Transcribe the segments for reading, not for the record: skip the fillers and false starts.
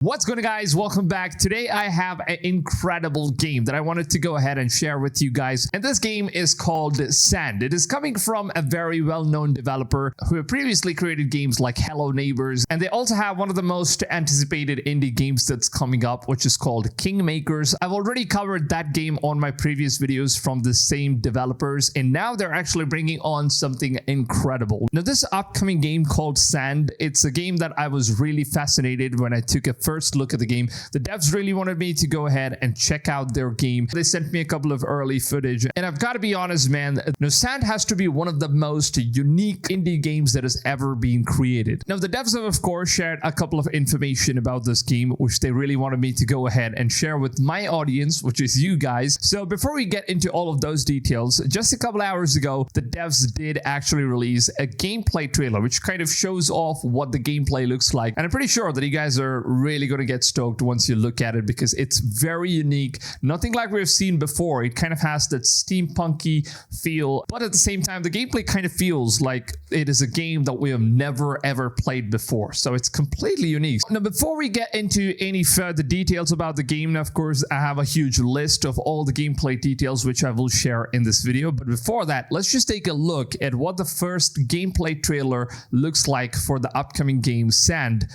What's going on, guys? Welcome back. Today I have an incredible game that I wanted to go ahead and share with you guys, and this game is called Sand. It is coming from a very well-known developer who have previously created games like Hello Neighbors, and they also have one of the most anticipated indie games that's coming up, which is called Kingmakers. I've already covered that game on my previous videos from the same developers, and now they're actually bringing on something incredible. Now, this upcoming game called Sand, it's a game that I was really fascinated when I took a first look at the game. The devs really wanted me to go ahead and check out their game. They sent me a couple of early footage, and I've got to be honest, man, Sand has to be one of the most unique indie games that has ever been created. Now, the devs have, of course, shared a couple of information about this game, which they really wanted me to go ahead and share with my audience, which is you guys. So before we get into all of those details, just a couple hours ago, the devs did actually release a gameplay trailer, which kind of shows off what the gameplay looks like. And I'm pretty sure that you guys are really going to get stoked once you look at it, because it's very unique. Nothing like we've seen before. It kind of has that steampunky feel, but at the same time, the gameplay kind of feels like it is a game that we have never ever played before. So it's completely unique. Now, before we get into any further details about the game, of course, I have a huge list of all the gameplay details, which I will share in this video. But before that, let's just take a look at what the first gameplay trailer looks like for the upcoming game Sand.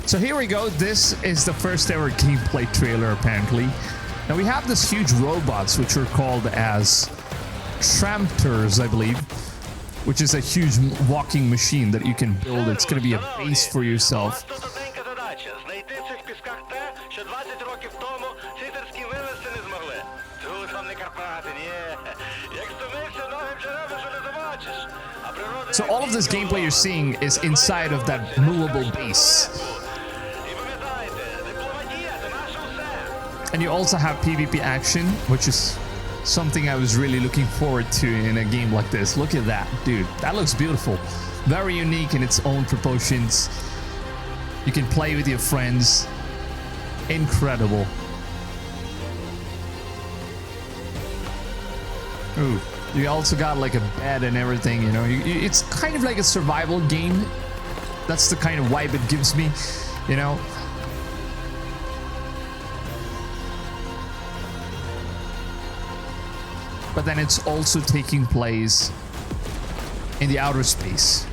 So here we go. This is the first ever gameplay trailer, apparently. Now we have this huge robots, which are called as Tramplers, I believe, which is a huge walking machine that you can build. It's going to be a base for yourself. So all of this gameplay you're seeing is inside of that movable base. And you also have PvP action, which is something I was really looking forward to in a game like this. Look at that, dude. That looks beautiful. Very unique in its own proportions. You can play with your friends. Incredible. Ooh. You also got like a bed and everything, you know. It's kind of like a survival game. That's the kind of vibe it gives me, you know. But then it's also taking place in the outer space.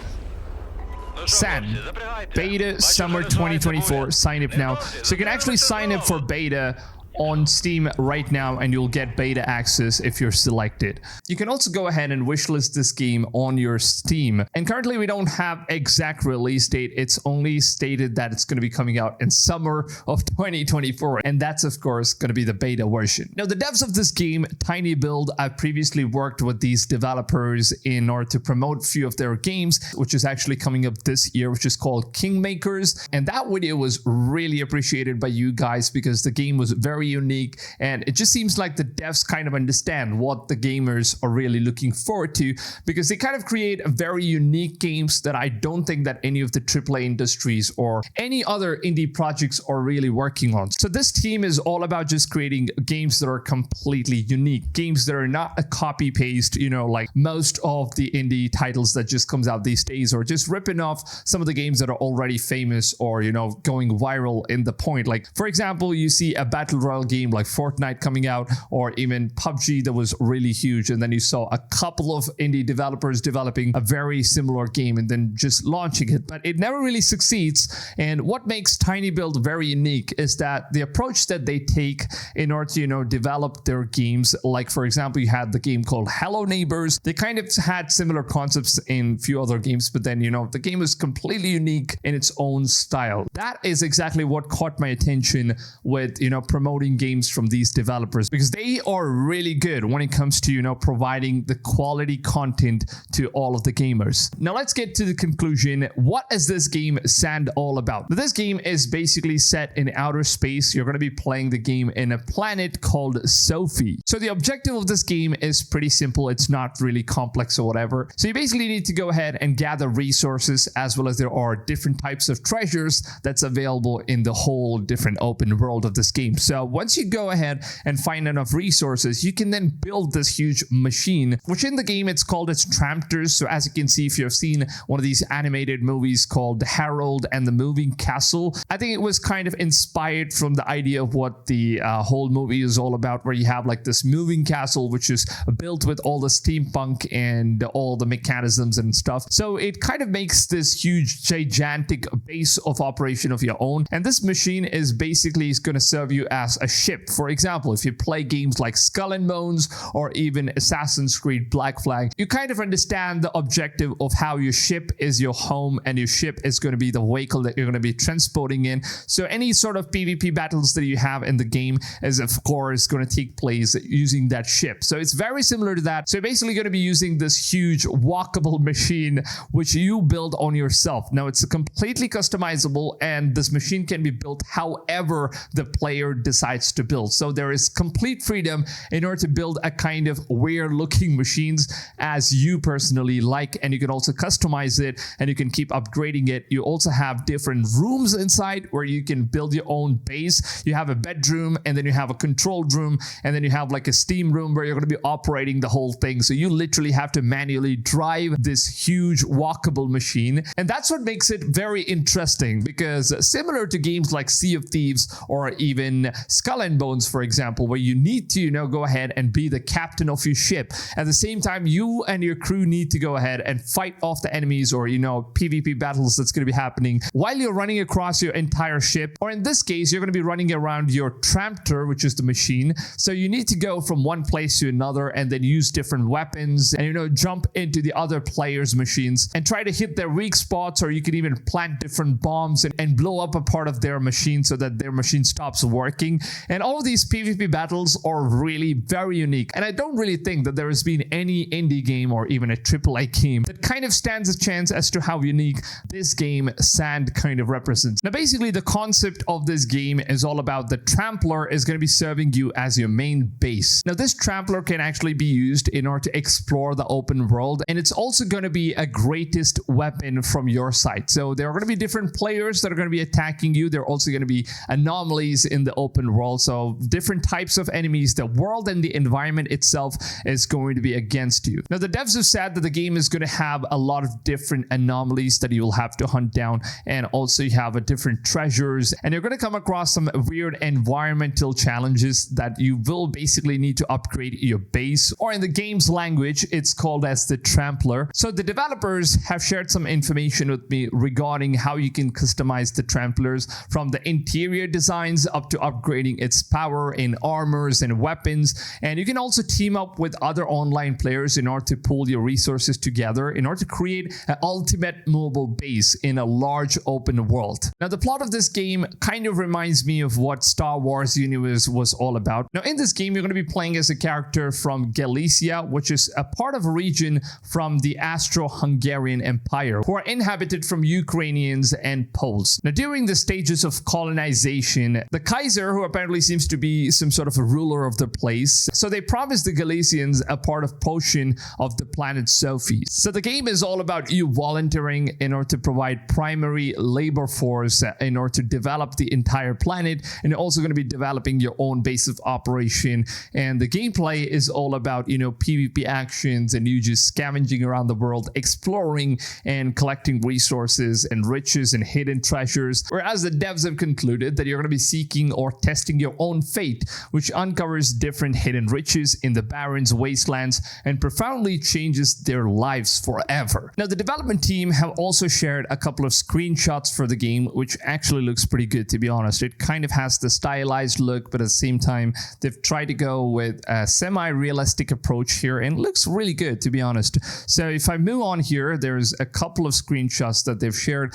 Sand, beta summer 2024. Sign up now. So you can actually sign up for beta on Steam right now, and you'll get beta access if you're selected. You can also go ahead and wishlist this game on your Steam. And currently we don't have exact release date. It's only stated that it's going to be coming out in summer of 2024. And that's, of course, going to be the beta version. Now, the devs of this game, Tiny Build, I've previously worked with these developers in order to promote a few of their games, which is actually coming up this year, which is called Kingmakers. And that video was really appreciated by you guys because the game was very unique, and it just seems like the devs kind of understand what the gamers are really looking forward to, because they kind of create very unique games that I don't think that any of the AAA industries or any other indie projects are really working on. So this team is all about just creating games that are completely unique, games that are not a copy paste, you know, like most of the indie titles that just comes out these days, or just ripping off some of the games that are already famous or, you know, going viral in the point. Like, for example, you see a battle royale game like Fortnite coming out, or even PUBG that was really huge, and then you saw a couple of indie developers developing a very similar game and then just launching it, but it never really succeeds. And what makes Tiny Build very unique is that the approach that they take in order to, you know, develop their games, like for example, you had the game called Hello Neighbors. They kind of had similar concepts in a few other games, but then, you know, the game is completely unique in its own style. That is exactly what caught my attention with, you know, promoting games from these developers, because they are really good when it comes to, you know, providing the quality content to all of the gamers. Now let's get to the conclusion. What is this game Sand all about? This game is basically set in outer space. You're going to be playing the game in a planet called Sophie. So the objective of this game is pretty simple. It's not really complex or whatever. So you basically need to go ahead and gather resources, as well as there are different types of treasures that's available in the whole different open world of this game. So once you go ahead and find enough resources, you can then build this huge machine, which in the game it's called as Tramplers. So as you can see, if you have seen one of these animated movies called Harold and the Moving Castle, I think it was kind of inspired from the idea of what the whole movie is all about, where you have like this moving castle which is built with all the steampunk and all the mechanisms and stuff. So it kind of makes this huge gigantic base of operation of your own, and this machine is basically going to serve you as a ship. For example, if you play games like Skull and Bones or even Assassin's Creed Black Flag, you kind of understand the objective of how your ship is your home and your ship is going to be the vehicle that you're going to be transporting in. So any sort of PvP battles that you have in the game is of course going to take place using that ship. So it's very similar to that. So you're basically going to be using this huge walkable machine which you build on yourself. Now it's completely customizable, and this machine can be built however the player decides to build. So there is complete freedom in order to build a kind of weird looking machines as you personally like, and you can also customize it and you can keep upgrading it. You also have different rooms inside where you can build your own base. You have a bedroom, and then you have a controlled room, and then you have like a steam room where you're going to be operating the whole thing. So you literally have to manually drive this huge walkable machine, and that's what makes it very interesting, because similar to games like Sea of Thieves or even Skull and Bones, for example, where you need to, go ahead and be the captain of your ship. At the same time, you and your crew need to go ahead and fight off the enemies or, PvP battles that's going to be happening while you're running across your entire ship. Or in this case, you're going to be running around your Trampler, which is the machine. So you need to go from one place to another and then use different weapons and, jump into the other players' machines and try to hit their weak spots, or you can even plant different bombs and blow up a part of their machine so that their machine stops working. And all of these PvP battles are really very unique. And I don't really think that there has been any indie game or even a AAA game that kind of stands a chance as to how unique this game Sand kind of represents. Now, basically, the concept of this game is all about the Trampler is going to be serving you as your main base. Now, this Trampler can actually be used in order to explore the open world, and it's also going to be a greatest weapon from your side. So there are going to be different players that are going to be attacking you. There are also going to be anomalies in the open world, so different types of enemies. The world and the environment itself is going to be against you. Now, the devs have said that the game is going to have a lot of different anomalies that you will have to hunt down, and also you have different treasures, and you're going to come across some weird environmental challenges that you will basically need to upgrade your base, or in the game's language, it's called as the Trampler. So the developers have shared some information with me regarding how you can customize the Tramplers, from the interior designs up to upgrading its power in armors and weapons. And you can also team up with other online players in order to pool your resources together in order to create an ultimate mobile base in a large open world. Now, the plot of this game kind of reminds me of what Star Wars universe was all about. Now, in this game, you're going to be playing as a character from Galicia, which is a part of a region from the Austro-Hungarian Empire, who are inhabited from Ukrainians and Poles. Now, during the stages of colonization, the Kaiser, who apparently seems to be some sort of a ruler of the place, so they promised the Galicians a part of portion of the planet Sophie. So the game is all about you volunteering in order to provide primary labor force in order to develop the entire planet, and you're also going to be developing your own base of operation. And the gameplay is all about, PvP actions, and you just scavenging around the world, exploring and collecting resources and riches and hidden treasures. Whereas the devs have concluded that you're going to be seeking or testing your own fate, which uncovers different hidden riches in the barrens, wastelands, and profoundly changes their lives forever. Now, the development team have also shared a couple of screenshots for the game, which actually looks pretty good, to be honest. It kind of has the stylized look, but at the same time, they've tried to go with a semi-realistic approach here, and it looks really good, to be honest. So if I move on here, there's a couple of screenshots that they've shared.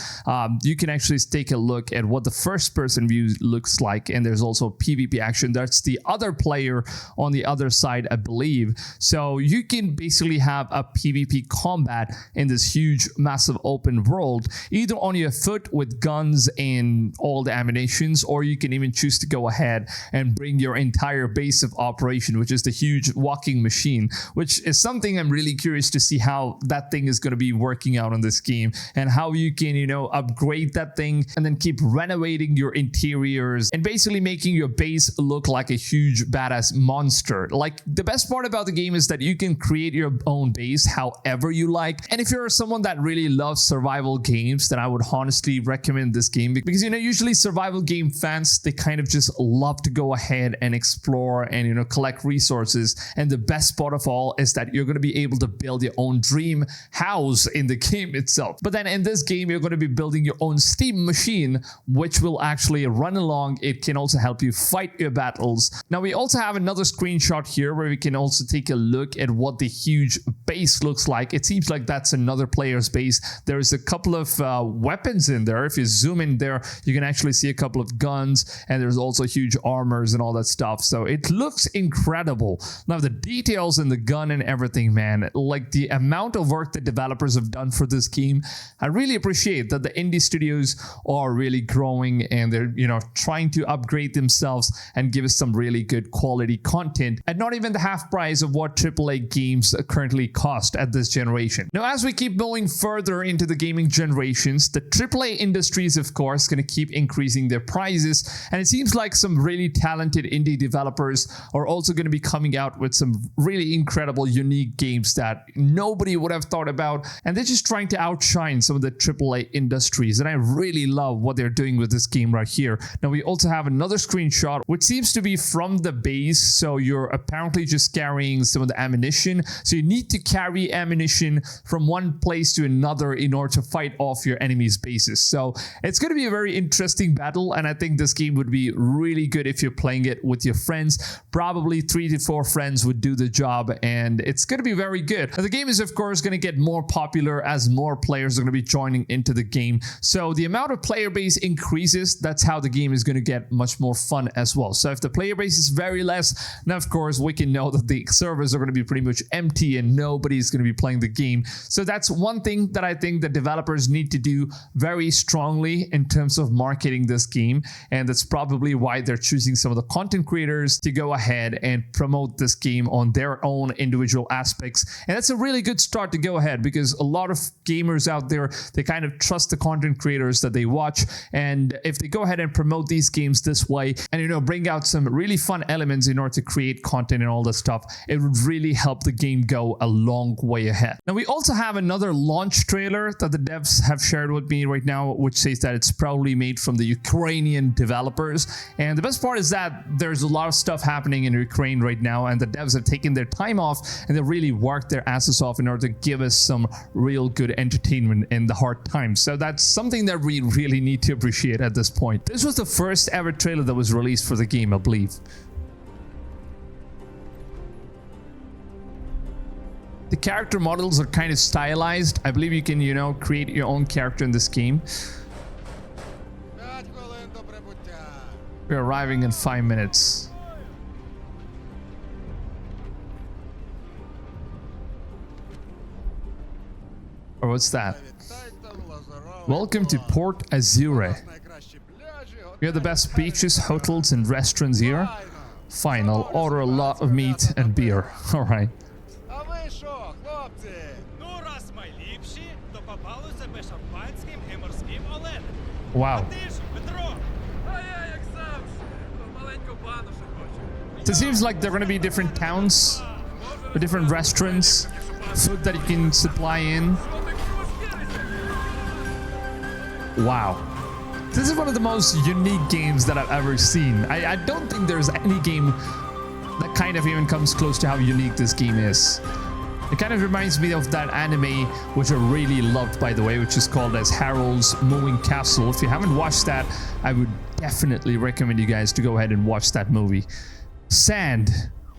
You can actually take a look at what the first person view looks like, and there's also PvP action. That's the other player on the other side, I believe. So you can basically have a PvP combat in this huge, massive open world, either on your foot with guns and all the ammunitions, or you can even choose to go ahead and bring your entire base of operation, which is the huge walking machine, which is something I'm really curious to see how that thing is going to be working out on this game, and how you can, upgrade that thing and then keep renovating your interiors and basically making making your base look like a huge badass monster. Like, the best part about the game is that you can create your own base however you like. And if you're someone that really loves survival games, then I would honestly recommend this game, because, you know, usually survival game fans, they kind of just love to go ahead and explore and, you know, collect resources. And the best part of all is that you're going to be able to build your own dream house in the game itself. But then in this game, you're going to be building your own steam machine, which will actually run along. It can also help you fight your battles. Now, we also have another screenshot here where we can also take a look at what the huge base looks like. It seems like that's another player's base. There's a couple of weapons in there. If you zoom in there, you can actually see a couple of guns, and there's also huge armors and all that stuff. So it looks incredible. Now, the details in the gun and everything, man, like the amount of work that developers have done for this game, I really appreciate that the indie studios are really growing, and they're, you know, trying to upgrade themselves and give us some really good quality content at not even the half price of what AAA games currently cost at this generation. Now, as we keep moving further into the gaming generations, the AAA industry is, of course, going to keep increasing their prices, and it seems like some really talented indie developers are also going to be coming out with some really incredible, unique games that nobody would have thought about, and they're just trying to outshine some of the AAA industries, and I really love what they're doing with this game right here. Now, we also have another screenshot, which seems to be from the base, so you're apparently just carrying some of the ammunition. So you need to carry ammunition from one place to another in order to fight off your enemy's bases. So it's going to be a very interesting battle, and I think this game would be really good if you're playing it with your friends. Probably 3 to 4 friends would do the job, and it's going to be very good. Now, the game is, of course, going to get more popular as more players are going to be joining into the game. So the amount of player base increases, that's how the game is going to get much more fun as well. So if the player base is very less, now, of course, we can know that the servers are going to be pretty much empty and nobody's going to be playing the game. So that's one thing that I think the developers need to do very strongly in terms of marketing this game, and that's probably why they're choosing some of the content creators to go ahead and promote this game on their own individual aspects. And that's a really good start to go ahead, because a lot of gamers out there, they kind of trust the content creators that they watch, and if they go ahead and promote these games this way and, you know, bring out some really fun elements in order to create content and all that stuff, it would really help the game go a long way ahead. Now, we also have another launch trailer that the devs have shared with me right now, which says that it's probably made from the Ukrainian developers. And the best part is that there's a lot of stuff happening in Ukraine right now, and the devs have taken their time off and they really worked their asses off in order to give us some real good entertainment in the hard times. So that's something that we really need to appreciate at this point. This was the first ever trailer that was released for the game, I believe. The character models are kind of stylized. I believe you can, you know, create your own character in this game. We're arriving in 5 minutes. Or what's that? Welcome to Port Azure. We have the best beaches, hotels, and restaurants here. Fine, I'll order a lot of meat and beer. Alright. Wow. So it seems like there are going to be different towns with different restaurants, food that you can supply in. Wow. This is one of the most unique games that I've ever seen. I don't think there's any game that kind of even comes close to how unique this game is. It kind of reminds me of that anime, which I really loved, by the way, which is called as Harold's Moving Castle. If you haven't watched that, I would definitely recommend you guys to go ahead and watch that movie. Sand.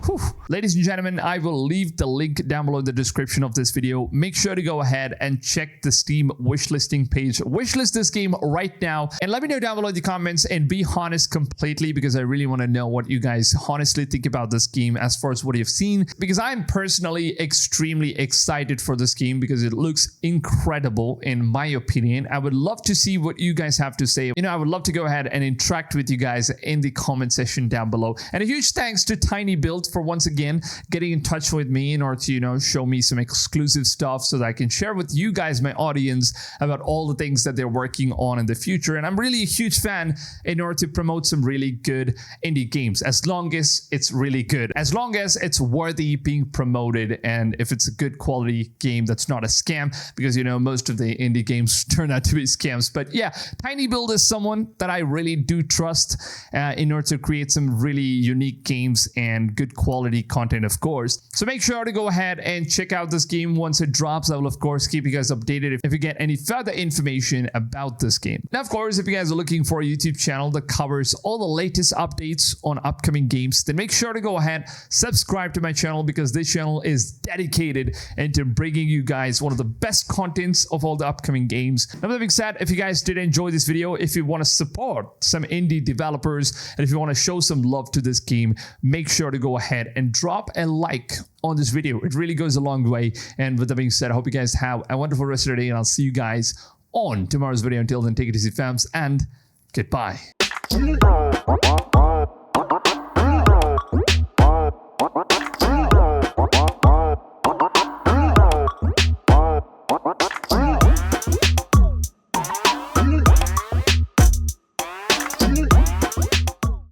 Whew. Ladies and gentlemen, I will leave the link down below in the description of this video. Make sure to go ahead and check the Steam wishlisting page. Wishlist this game right now and let me know down below in the comments, and be honest completely, because I really want to know what you guys honestly think about this game as far as what you've seen, because I'm personally extremely excited for this game because it looks incredible in my opinion. I would love to see what you guys have to say. You know, I would love to go ahead and interact with you guys in the comment section down below. And a huge thanks to Tiny Build for once again getting in touch with me in order to, you know, show me some exclusive stuff so that I can share with you guys, my audience, about all the things that they're working on in the future. And I'm really a huge fan in order to promote some really good indie games, as long as it's really good, as long as it's worthy being promoted, and if it's a good quality game that's not a scam, because, you know, most of the indie games turn out to be scams. But yeah, tinyBuild is someone that I really do trust in order to create some really unique games and good quality content, of course. So make sure to go ahead and check out this game once it drops. I will, of course, keep you guys updated if you get any further information about this game. Now, of course, if you guys are looking for a YouTube channel that covers all the latest updates on upcoming games, then make sure to go ahead, subscribe to my channel, because this channel is dedicated into bringing you guys one of the best contents of all the upcoming games. Now, that being said, if you guys did enjoy this video, if you want to support some indie developers, and if you want to show some love to this game, make sure to go ahead and drop a like on this video. It really goes a long way. And with that being said, I hope you guys have a wonderful rest of your day, and I'll see you guys on tomorrow's video. Until then, take it easy, fams, and goodbye.